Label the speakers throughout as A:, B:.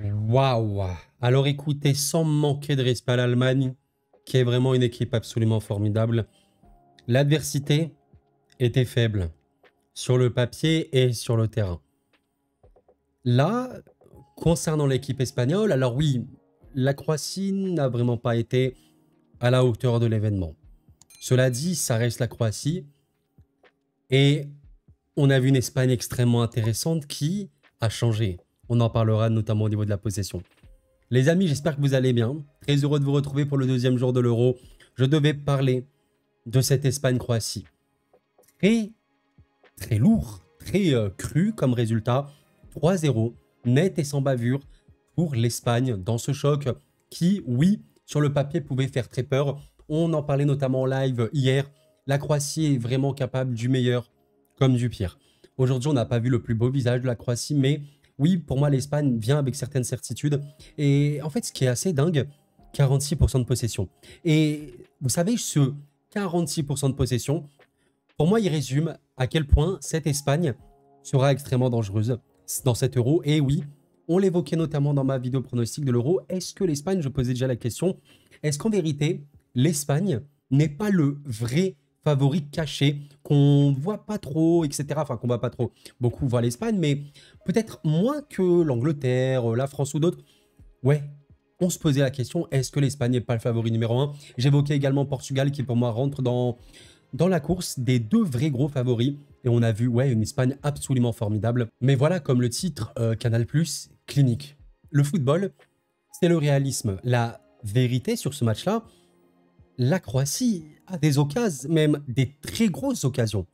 A: Waouh! Alors écoutez, sans manquer de respect à l'Allemagne, qui est vraiment une équipe absolument formidable, l'adversité était faible sur le papier et sur le terrain. Là, concernant l'équipe espagnole, alors oui, la Croatie n'a vraiment pas été à la hauteur de l'événement. Cela dit, ça reste la Croatie et on a vu une Espagne extrêmement intéressante qui a changé. On en parlera notamment au niveau de la possession. Les amis, j'espère que vous allez bien. Très heureux de vous retrouver pour le deuxième jour de l'Euro. Je devais parler de cette Espagne-Croatie. Très, très lourd, très cru comme résultat. 3-0, net et sans bavure pour l'Espagne dans ce choc qui, oui, sur le papier pouvait faire très peur. On en parlait notamment en live hier. La Croatie est vraiment capable du meilleur comme du pire. Aujourd'hui, on n'a pas vu le plus beau visage de la Croatie, mais oui, pour moi, l'Espagne vient avec certaines certitudes. Et en fait, ce qui est assez dingue, 46% de possession. Et vous savez, ce 46% de possession, pour moi, il résume à quel point cette Espagne sera extrêmement dangereuse dans cet euro. Et oui, on l'évoquait notamment dans ma vidéo pronostic de l'euro. Est-ce que l'Espagne, je posais déjà la question, est-ce qu'en vérité, l'Espagne n'est pas le vrai favori caché qu'on voit pas trop, etc. Enfin, qu'on voit pas trop. Beaucoup voient l'Espagne, mais peut-être moins que l'Angleterre, la France ou d'autres. Ouais, on se posait la question, est-ce que l'Espagne n'est pas le favori numéro un? J'évoquais également Portugal qui pour moi rentre dans la course des deux vrais gros favoris. Et on a vu, ouais, une Espagne absolument formidable. Mais voilà, comme le titre Canal+, clinique. Le football, c'est le réalisme. La vérité sur ce match-là, la Croatie a des occasions, même des très grosses occasions.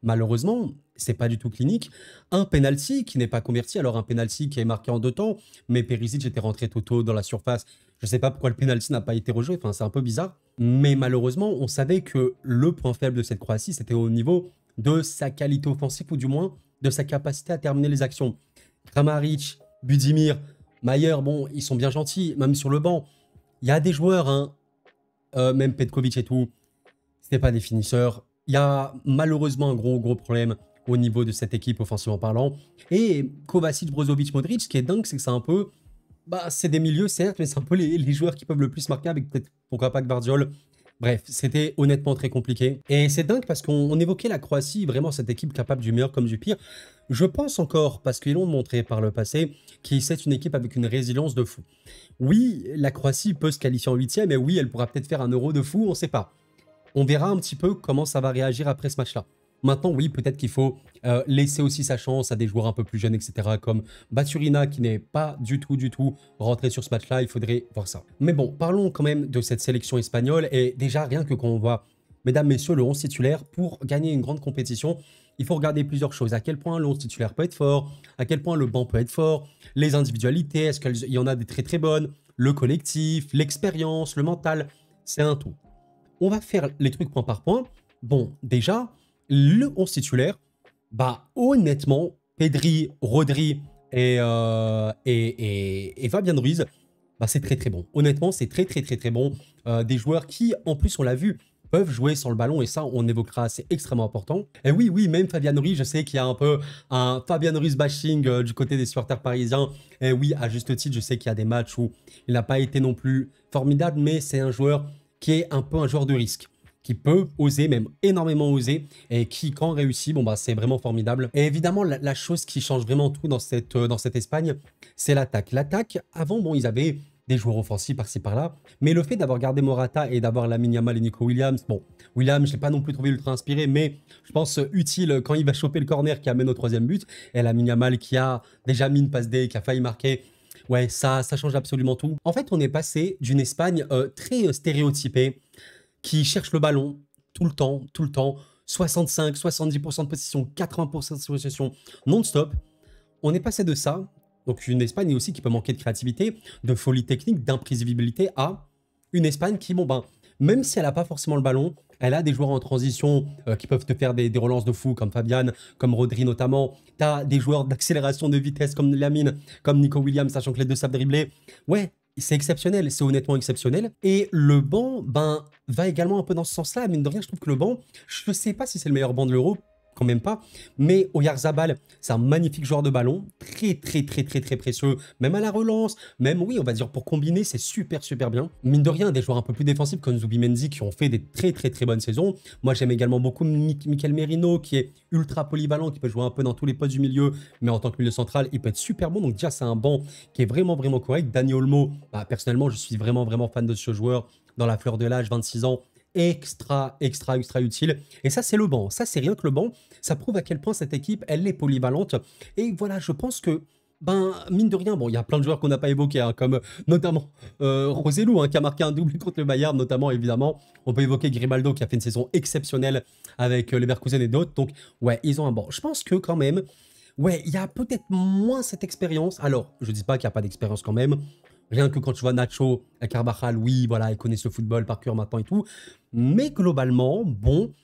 A: Malheureusement, c'est pas du tout clinique. Un penalty qui n'est pas converti, alors un penalty qui est marqué en deux temps, mais Perisic était rentré tout tôt dans la surface. Je sais pas pourquoi le penalty n'a pas été rejoué, enfin c'est un peu bizarre. Mais malheureusement, on savait que le point faible de cette Croatie, c'était au niveau de sa qualité offensive, ou du moins de sa capacité à terminer les actions. Kramaric, Budimir, Mayer, bon, ils sont bien gentils, même sur le banc. Il y a des joueurs, hein, même Petkovic et tout, c'est pas des finisseurs. Il y a malheureusement un gros problème au niveau de cette équipe offensivement parlant. Et Kovacic, Brozovic, Modric, ce qui est dingue, c'est que c'est un peu... Bah, c'est des milieux, certes, mais c'est un peu les joueurs qui peuvent le plus marquer avec peut-être, pourquoi pas, Gvardiol. Bref, c'était honnêtement très compliqué. Et c'est dingue parce qu'on évoquait la Croatie, vraiment cette équipe capable du meilleur comme du pire. Je pense encore, parce qu'ils l'ont montré par le passé, que c'est une équipe avec une résilience de fou. Oui, la Croatie peut se qualifier en huitième, et oui, elle pourra peut-être faire un euro de fou, on ne sait pas. On verra un petit peu comment ça va réagir après ce match-là. Maintenant, oui, peut-être qu'il faut laisser aussi sa chance à des joueurs un peu plus jeunes, etc. Comme Baturina, qui n'est pas du tout rentré sur ce match-là. Il faudrait voir ça. Mais bon, parlons quand même de cette sélection espagnole. Et déjà, rien que quand on voit, mesdames, messieurs, le 11 titulaire, pour gagner une grande compétition, il faut regarder plusieurs choses. À quel point le 11 titulaire peut être fort, à quel point le banc peut être fort, les individualités, est-ce qu'il y en a des très bonnes, le collectif, l'expérience, le mental, c'est un tout. On va faire les trucs point par point. Bon, déjà, le 11 titulaire, bah honnêtement, Pedri, Rodri et Fabien Ruiz, bah c'est très bon. Honnêtement, c'est très bon. Des joueurs qui, en plus, on l'a vu, peuvent jouer sans le ballon et ça, on évoquera, c'est extrêmement important. Et oui, même Fabien Ruiz, je sais qu'il y a un peu un Fabien Ruiz bashing du côté des supporters parisiens. Et oui, à juste titre, je sais qu'il y a des matchs où il n'a pas été non plus formidable, mais c'est un joueur qui est un peu un joueur de risque, qui peut oser, même énormément oser, et qui, quand réussit, bon bah c'est vraiment formidable. Et évidemment, la chose qui change vraiment tout dans cette Espagne, c'est l'attaque. L'attaque, avant, bon, ils avaient des joueurs offensifs par-ci par-là, mais le fait d'avoir gardé Morata et d'avoir Lamine Yamal et Nico Williams, bon, Williams, je l'ai pas non plus trouvé ultra inspiré, mais je pense utile quand il va choper le corner qui amène au troisième but, et Lamine Yamal qui a déjà mis une passe D, qui a failli marquer. Ouais, ça change absolument tout. En fait, on est passé d'une Espagne très stéréotypée, qui cherche le ballon tout le temps, 65, 70% de possession, 80% de possession non-stop. On est passé de ça, donc une Espagne aussi qui peut manquer de créativité, de folie technique, d'imprévisibilité, à une Espagne qui, bon ben, même si elle n'a pas forcément le ballon, elle a des joueurs en transition qui peuvent te faire des relances de fou, comme Fabian, comme Rodri notamment. Tu as des joueurs d'accélération de vitesse comme Lamine, comme Nico Williams, sachant que les deux savent dribbler. Ouais, c'est exceptionnel, c'est honnêtement exceptionnel. Et le banc, ben, va également un peu dans ce sens-là. Mine de rien, je trouve que le banc, je ne sais pas si c'est le meilleur banc de l'Euro. quand même pas. Mais Oyarzabal, c'est un magnifique joueur de ballon, très précieux, même à la relance, même, oui, on va dire pour combiner, c'est super bien. Mine de rien, des joueurs un peu plus défensifs comme Zubimendi qui ont fait des très bonnes saisons. Moi, j'aime également beaucoup Mikel Merino qui est ultra polyvalent, qui peut jouer un peu dans tous les postes du milieu, mais en tant que milieu central, il peut être super bon. Donc déjà, c'est un banc qui est vraiment correct. Dani Olmo, bah, personnellement, je suis vraiment fan de ce joueur dans la fleur de l'âge, 26 ans, extra utile. Et ça, c'est le banc. Ça, c'est rien que le banc. Ça prouve à quel point cette équipe, elle est polyvalente. Et voilà, je pense que, ben, mine de rien, bon, il y a plein de joueurs qu'on n'a pas évoqués, hein, comme notamment Roselu, hein, qui a marqué un doublé contre le Bayern, notamment, évidemment. On peut évoquer Grimaldo, qui a fait une saison exceptionnelle avec Leverkusen et d'autres. Donc, ouais, ils ont un banc. Je pense que, quand même, ouais, il y a peut-être moins cette expérience. Alors, je dis pas qu'il n'y a pas d'expérience quand même. Rien que quand tu vois Nacho, Carvajal, oui, voilà, ils connaissent le football par cœur maintenant et tout. Mais globalement, bon,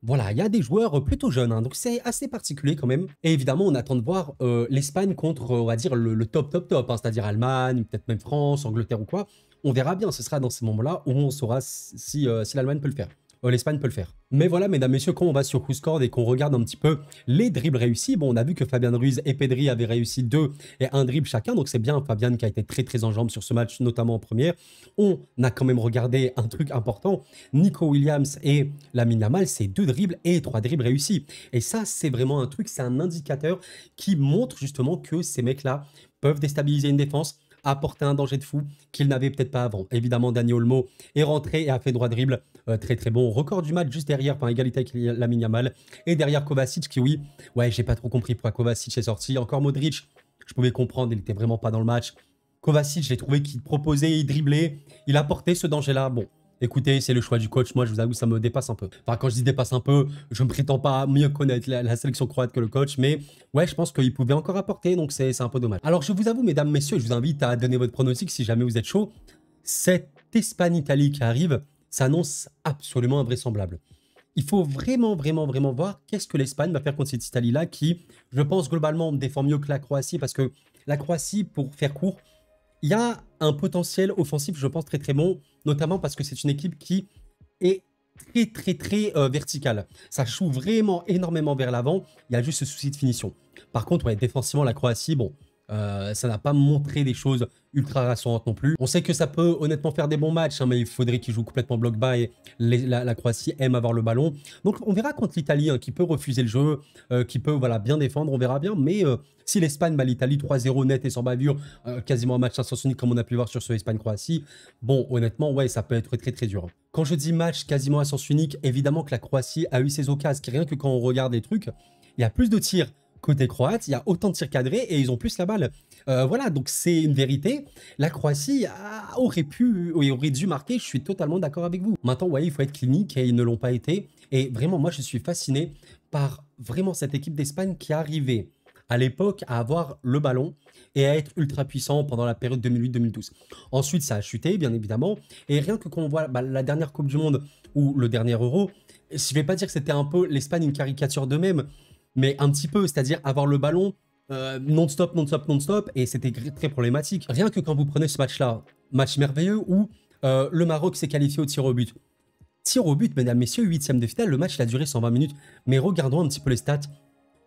A: voilà, il y a des joueurs plutôt jeunes, hein, donc c'est assez particulier quand même. Et évidemment, on attend de voir l'Espagne contre, on va dire, le top, hein, c'est-à-dire Allemagne, peut-être même France, Angleterre ou quoi. On verra bien, ce sera dans ces moments-là où on saura si l'Allemagne peut le faire. L'Espagne peut le faire. Mais voilà, mesdames, messieurs, quand on va sur WhoScored et qu'on regarde un petit peu les dribbles réussis, bon, on a vu que Fabian Ruiz et Pedri avaient réussi 2 et 1 dribble chacun, donc c'est bien Fabian qui a été très en jambes sur ce match, notamment en première. On a quand même regardé un truc important, Nico Williams et Lamine Yamal, c'est 2 dribbles et 3 dribbles réussis. Et ça, c'est vraiment un truc, c'est un indicateur qui montre justement que ces mecs-là peuvent déstabiliser une défense, apporter un danger de fou qu'il n'avait peut-être pas avant. Évidemment, Dani Olmo est rentré et a fait droit dribble, très bon. Record du match juste derrière, enfin égalité avec Lamine Yamal. Et derrière Kovacic qui, oui, ouais, j'ai pas trop compris pourquoi Kovacic est sorti. Encore Modric, je pouvais comprendre, il était vraiment pas dans le match. Kovacic, j'ai trouvé qu'il proposait, il driblait, il apportait ce danger-là. Bon, écoutez, c'est le choix du coach. Moi, je vous avoue, ça me dépasse un peu. Enfin, quand je dis dépasse un peu, je ne prétends pas mieux connaître la sélection croate que le coach, mais ouais, je pense qu'il pouvait encore apporter, donc c'est un peu dommage. Alors, je vous avoue, mesdames, messieurs, je vous invite à donner votre pronostic si jamais vous êtes chaud. Cette Espagne-Italie qui arrive s'annonce absolument invraisemblable. Il faut vraiment voir qu'est-ce que l'Espagne va faire contre cette Italie-là qui, je pense, globalement, défend mieux que la Croatie parce que la Croatie, pour faire court, il y a un potentiel offensif, je pense, très bon, notamment parce que c'est une équipe qui est très verticale. Ça joue vraiment énormément vers l'avant, il y a juste ce souci de finition. Par contre, ouais, défensivement, la Croatie, bon, ça n'a pas montré des choses ultra rassurantes non plus. On sait que ça peut honnêtement faire des bons matchs, hein, mais il faudrait qu'ils jouent complètement bloc bas et la Croatie aime avoir le ballon. Donc on verra contre l'Italie, hein, qui peut refuser le jeu, qui peut voilà, bien défendre, on verra bien. Mais si l'Espagne bat l'Italie 3-0 net et sans bavure, quasiment un match à sens unique comme on a pu le voir sur ce Espagne-Croatie, bon honnêtement ouais ça peut être très dur. Quand je dis match quasiment à sens unique, évidemment que la Croatie a eu ses occasions, rien que quand on regarde les trucs, il y a plus de tirs côté croate, il y a autant de tirs cadrés et ils ont plus la balle. Voilà, donc c'est une vérité. La Croatie aurait dû marquer, je suis totalement d'accord avec vous. Maintenant, ouais, il faut être clinique et ils ne l'ont pas été. Et vraiment, moi, je suis fasciné par vraiment cette équipe d'Espagne qui est arrivée à l'époque à avoir le ballon et à être ultra puissant pendant la période 2008-2012. Ensuite, ça a chuté, bien évidemment. Et rien que quand on voit la dernière Coupe du Monde ou le dernier Euro, je ne vais pas dire que c'était un peu l'Espagne une caricature d'eux-mêmes, mais un petit peu, c'est-à-dire avoir le ballon non-stop, et c'était très problématique. Rien que quand vous prenez ce match-là, match merveilleux où le Maroc s'est qualifié au tir au but. Tir au but, mesdames, messieurs, 8e de finale, le match il a duré 120 minutes, mais regardons un petit peu les stats.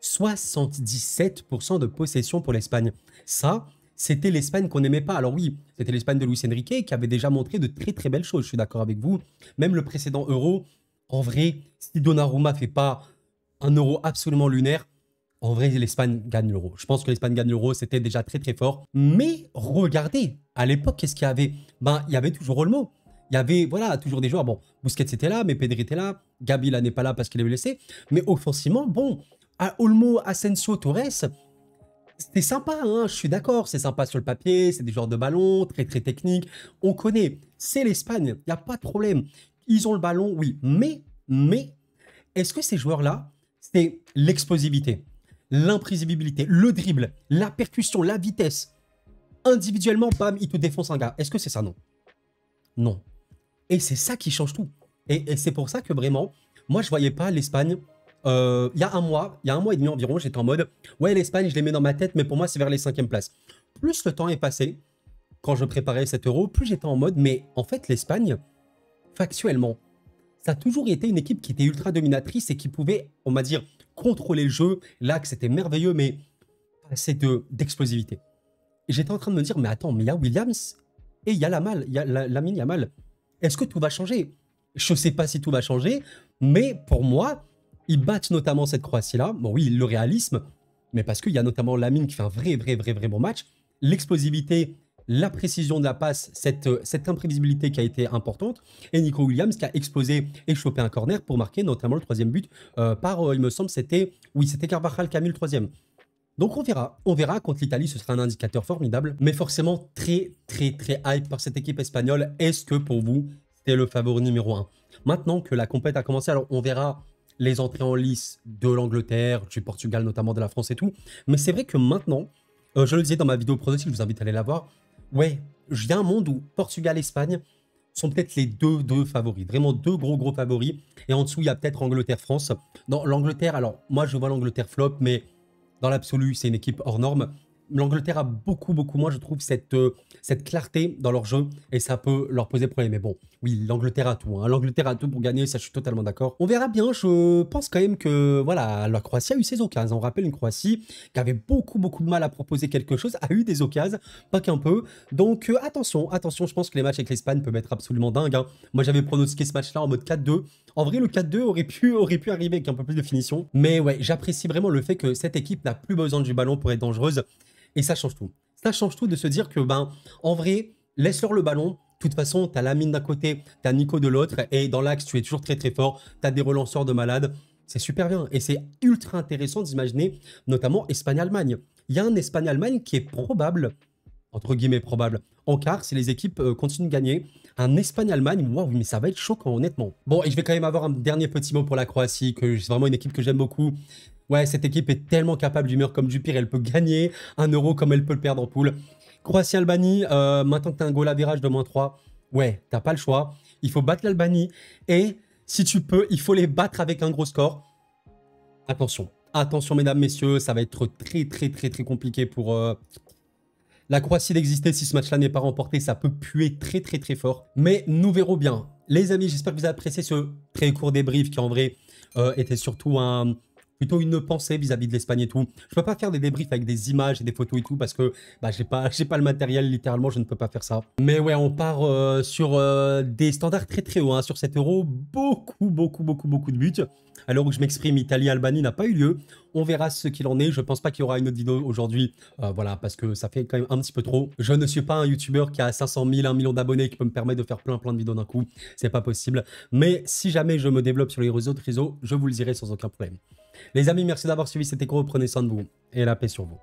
A: 77% de possession pour l'Espagne. Ça, c'était l'Espagne qu'on n'aimait pas. Alors oui, c'était l'Espagne de Luis Enrique qui avait déjà montré de très belles choses, je suis d'accord avec vous. Même le précédent Euro, en vrai, si Donnarumma fait pas un Euro absolument lunaire, en vrai, l'Espagne gagne l'Euro. Je pense que l'Espagne gagne l'Euro, c'était déjà très fort. Mais regardez, à l'époque, qu'est-ce qu'il y avait? Ben, il y avait toujours Olmo. Il y avait, voilà, toujours des joueurs. Bon, Busquets était là, mais Pedri était là. Gabi, là, n'est pas là parce qu'il est blessé. Mais offensivement, bon, à Olmo, Asensio, Torres, c'était sympa, hein, je suis d'accord. C'est sympa sur le papier, c'est des joueurs de ballon, très techniques. On connaît, c'est l'Espagne, il n'y a pas de problème. Ils ont le ballon, oui. Mais, est-ce que ces joueurs-là, c'est l'explosivité, l'imprévisibilité, le dribble, la percussion, la vitesse. Individuellement, bam, il te défonce un gars. Est-ce que c'est ça? Non. Non. Et c'est ça qui change tout. Et c'est pour ça que vraiment, moi, je voyais pas l'Espagne. Il y a un mois et demi environ, j'étais en mode, ouais, l'Espagne, je les mets dans ma tête, mais pour moi, c'est vers les 5e places. Plus le temps est passé, quand je préparais cet Euro, plus j'étais en mode, mais en fait, l'Espagne, factuellement, ça a toujours été une équipe qui était ultra dominatrice et qui pouvait, on va dire, contrôler le jeu. L'axe c'était merveilleux, mais pas assez d'explosivité. Et j'étais en train de me dire, mais attends, mais il y a Williams et il y a Lamine Yamal. Est-ce que tout va changer? Je ne sais pas si tout va changer, mais pour moi, ils battent notamment cette Croatie-là. Bon oui, le réalisme, mais parce qu'il y a notamment Lamine qui fait un vrai bon match. L'explosivité, la précision de la passe, cette imprévisibilité qui a été importante. Et Nico Williams qui a explosé et chopé un corner pour marquer notamment le troisième but il me semble, c'était Carvajal qui a mis le troisième. Donc on verra contre l'Italie, ce sera un indicateur formidable, mais forcément très hype par cette équipe espagnole. Est-ce que pour vous, c'était le favori numéro 1? Maintenant que la compète a commencé, alors on verra les entrées en lice de l'Angleterre, du Portugal notamment, de la France et tout, mais c'est vrai que maintenant, je le disais dans ma vidéo pronostic, je vous invite à aller la voir, ouais, il y a un monde où Portugal et Espagne sont peut-être les deux favoris, vraiment deux gros favoris, et en dessous il y a peut-être Angleterre-France. Dans l'Angleterre, alors moi je vois l'Angleterre flop, mais dans l'absolu, c'est une équipe hors norme. L'Angleterre a beaucoup moins, je trouve, cette clarté dans leur jeu et ça peut leur poser problème. Mais bon, oui, l'Angleterre a tout. Hein. L'Angleterre a tout pour gagner, ça je suis totalement d'accord. On verra bien, je pense quand même que voilà, la Croatie a eu ses occasions. On rappelle une Croatie qui avait beaucoup de mal à proposer quelque chose, a eu des occasions, pas qu'un peu. Donc attention, je pense que les matchs avec l'Espagne peuvent être absolument dingues. Hein. Moi j'avais pronostiqué ce match-là en mode 4-2. En vrai, le 4-2 aurait pu arriver avec un peu plus de finition. Mais ouais, j'apprécie vraiment le fait que cette équipe n'a plus besoin du ballon pour être dangereuse. Et ça change tout. Ça change tout de se dire que, en vrai, laisse-leur le ballon. De toute façon, tu as Lamine d'un côté, tu as Nico de l'autre. Et dans l'axe, tu es toujours très fort. Tu as des relanceurs de malades. C'est super bien. Et c'est ultra intéressant d'imaginer, notamment Espagne-Allemagne. Il y a un Espagne-Allemagne qui est probable, entre guillemets probable, en quart, si les équipes continuent de gagner. Un Espagne-Allemagne, waouh, mais ça va être choquant, honnêtement. Bon, et je vais quand même avoir un dernier petit mot pour la Croatie, que c'est vraiment une équipe que j'aime beaucoup. Ouais, cette équipe est tellement capable du meilleur comme du pire. Elle peut gagner un euro comme elle peut le perdre en poule. Croatie-Albanie, maintenant que tu as un goal à virage de -3, ouais, t'as pas le choix. Il faut battre l'Albanie. Et si tu peux, il faut les battre avec un gros score. Attention, mesdames, messieurs, ça va être très compliqué pour la Croatie d'exister. Si ce match-là n'est pas remporté, ça peut puer très fort. Mais nous verrons bien. Les amis, j'espère que vous avez apprécié ce très court débrief qui en vrai était surtout plutôt une pensée vis-à-vis de l'Espagne et tout. Je peux pas faire des débriefs avec des images et des photos et tout parce que j'ai pas le matériel, littéralement, je ne peux pas faire ça. Mais ouais, on part sur des standards très hauts. Hein. Sur cet euro, beaucoup de buts. À l'heure où je m'exprime, Italie-Albanie n'a pas eu lieu. On verra ce qu'il en est. Je pense pas qu'il y aura une autre vidéo aujourd'hui. Voilà, parce que ça fait quand même un petit peu trop. Je ne suis pas un YouTuber qui a 500 000, 1 million d'abonnés qui peut me permettre de faire plein de vidéos d'un coup. C'est pas possible. Mais si jamais je me développe sur les autres réseaux, je vous le dirai sans aucun problème. Les amis, merci d'avoir suivi cette écho. Prenez soin de vous et la paix sur vous.